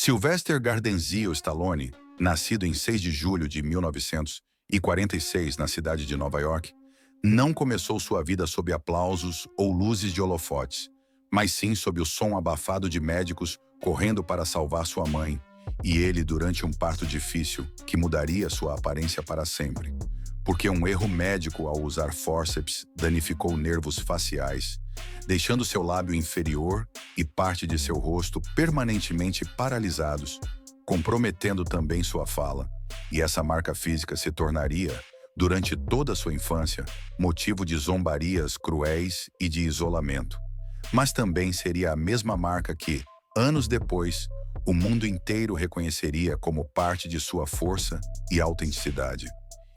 Sylvester Gardenzio Stallone, nascido em 6 de julho de 1946 na cidade de Nova York, não começou sua vida sob aplausos ou luzes de holofotes, mas sim sob o som abafado de médicos correndo para salvar sua mãe, e ele durante um parto difícil que mudaria sua aparência para sempre, porque um erro médico ao usar fórceps danificou nervos faciais, deixando seu lábio inferior e parte de seu rosto permanentemente paralisados, comprometendo também sua fala, e essa marca física se tornaria, durante toda sua infância, motivo de zombarias cruéis e de isolamento. Mas também seria a mesma marca que, anos depois, o mundo inteiro reconheceria como parte de sua força e autenticidade.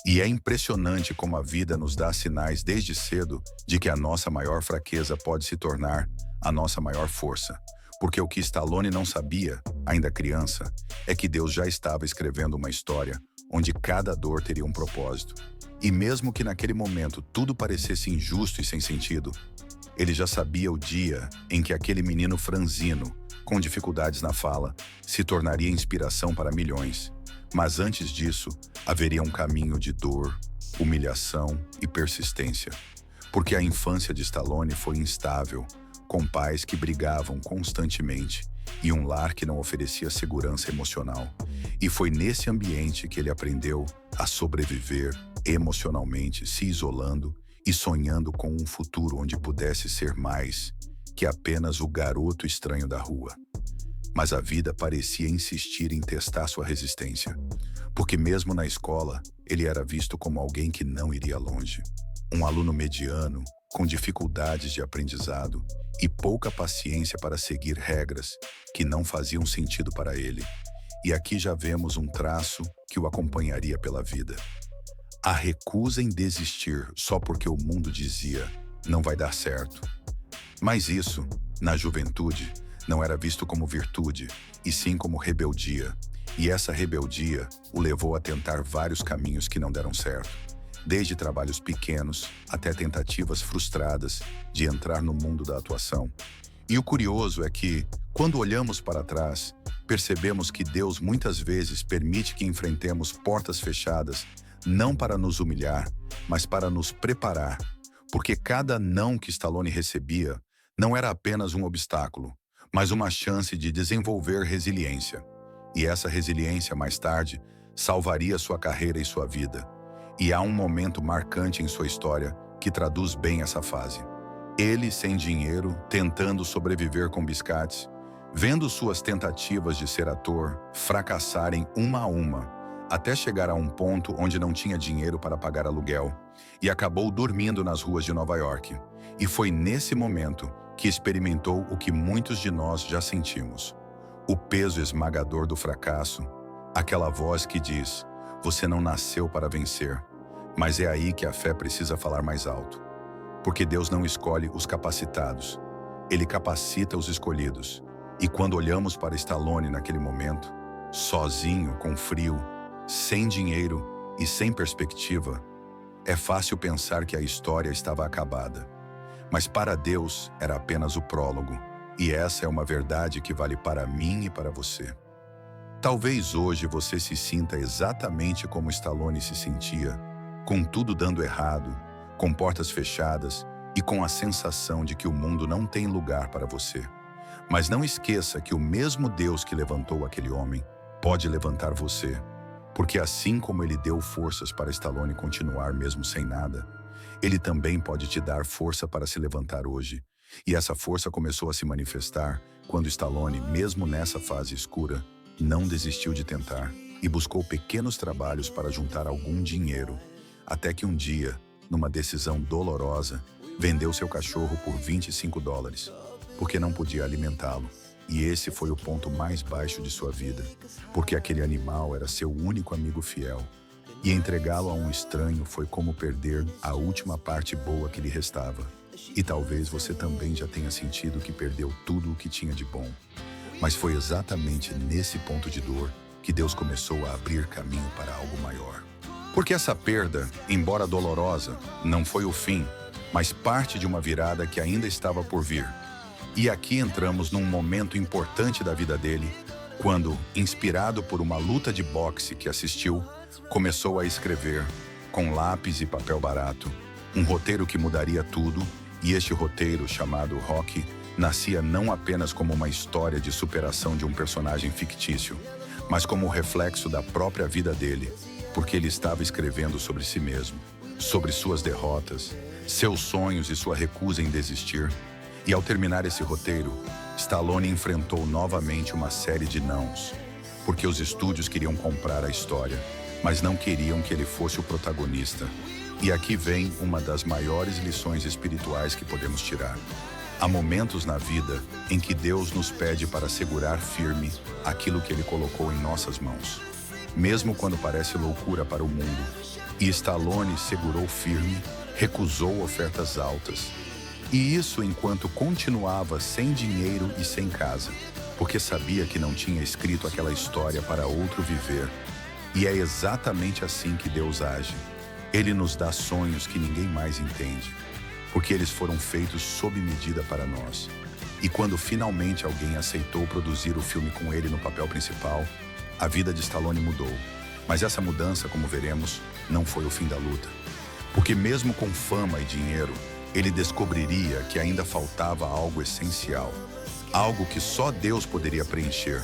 E é impressionante como a vida nos dá sinais desde cedo de que a nossa maior fraqueza pode se tornar a nossa maior força. Porque o que Stallone não sabia, ainda criança, é que Deus já estava escrevendo uma história onde cada dor teria um propósito. E mesmo que naquele momento tudo parecesse injusto e sem sentido, ele já sabia o dia em que aquele menino franzino, com dificuldades na fala, se tornaria inspiração para milhões. Mas antes disso, haveria um caminho de dor, humilhação e persistência. Porque a infância de Stallone foi instável, com pais que brigavam constantemente e um lar que não oferecia segurança emocional. E foi nesse ambiente que ele aprendeu a sobreviver emocionalmente, se isolando e sonhando com um futuro onde pudesse ser mais que apenas o garoto estranho da rua. Mas a vida parecia insistir em testar sua resistência, porque mesmo na escola, ele era visto como alguém que não iria longe. Um aluno mediano, com dificuldades de aprendizado e pouca paciência para seguir regras que não faziam sentido para ele. E aqui já vemos um traço que o acompanharia pela vida. A recusa em desistir só porque o mundo dizia não vai dar certo. Mas isso, na juventude, não era visto como virtude, e sim como rebeldia. E essa rebeldia o levou a tentar vários caminhos que não deram certo, desde trabalhos pequenos até tentativas frustradas de entrar no mundo da atuação. E o curioso é que, quando olhamos para trás, percebemos que Deus muitas vezes permite que enfrentemos portas fechadas, não para nos humilhar, mas para nos preparar, porque cada não que Stallone recebia não era apenas um obstáculo, mas uma chance de desenvolver resiliência. E essa resiliência, mais tarde, salvaria sua carreira e sua vida. E há um momento marcante em sua história que traduz bem essa fase. Ele, sem dinheiro, tentando sobreviver com biscates, vendo suas tentativas de ser ator fracassarem uma a uma, até chegar a um ponto onde não tinha dinheiro para pagar aluguel, e acabou dormindo nas ruas de Nova York. E foi nesse momento que experimentou o que muitos de nós já sentimos. O peso esmagador do fracasso, aquela voz que diz, você não nasceu para vencer. Mas é aí que a fé precisa falar mais alto. Porque Deus não escolhe os capacitados, Ele capacita os escolhidos. E quando olhamos para Stallone naquele momento, sozinho, com frio, sem dinheiro e sem perspectiva, é fácil pensar que a história estava acabada. Mas para Deus era apenas o prólogo, e essa é uma verdade que vale para mim e para você. Talvez hoje você se sinta exatamente como Stallone se sentia, com tudo dando errado, com portas fechadas e com a sensação de que o mundo não tem lugar para você. Mas não esqueça que o mesmo Deus que levantou aquele homem pode levantar você, porque assim como ele deu forças para Stallone continuar mesmo sem nada, Ele também pode te dar força para se levantar hoje. E essa força começou a se manifestar quando Stallone, mesmo nessa fase escura, não desistiu de tentar e buscou pequenos trabalhos para juntar algum dinheiro, até que um dia, numa decisão dolorosa, vendeu seu cachorro por $25, porque não podia alimentá-lo. E esse foi o ponto mais baixo de sua vida, porque aquele animal era seu único amigo fiel. E entregá-lo a um estranho foi como perder a última parte boa que lhe restava. E talvez você também já tenha sentido que perdeu tudo o que tinha de bom. Mas foi exatamente nesse ponto de dor que Deus começou a abrir caminho para algo maior. Porque essa perda, embora dolorosa, não foi o fim, mas parte de uma virada que ainda estava por vir. E aqui entramos num momento importante da vida dele, quando, inspirado por uma luta de boxe que assistiu, começou a escrever, com lápis e papel barato, um roteiro que mudaria tudo, e este roteiro, chamado Rocky, nascia não apenas como uma história de superação de um personagem fictício, mas como o reflexo da própria vida dele, porque ele estava escrevendo sobre si mesmo, sobre suas derrotas, seus sonhos e sua recusa em desistir. E ao terminar esse roteiro, Stallone enfrentou novamente uma série de nãos, porque os estúdios queriam comprar a história, mas não queriam que ele fosse o protagonista. E aqui vem uma das maiores lições espirituais que podemos tirar. Há momentos na vida em que Deus nos pede para segurar firme aquilo que Ele colocou em nossas mãos, mesmo quando parece loucura para o mundo. E Stallone segurou firme, recusou ofertas altas. E isso enquanto continuava sem dinheiro e sem casa, porque sabia que não tinha escrito aquela história para outro viver. E é exatamente assim que Deus age. Ele nos dá sonhos que ninguém mais entende, porque eles foram feitos sob medida para nós. E quando finalmente alguém aceitou produzir o filme com ele no papel principal, a vida de Stallone mudou. Mas essa mudança, como veremos, não foi o fim da luta. Porque mesmo com fama e dinheiro, ele descobriria que ainda faltava algo essencial, algo que só Deus poderia preencher.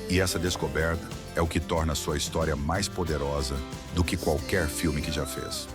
E essa descoberta é o que torna sua história mais poderosa do que qualquer filme que já fez.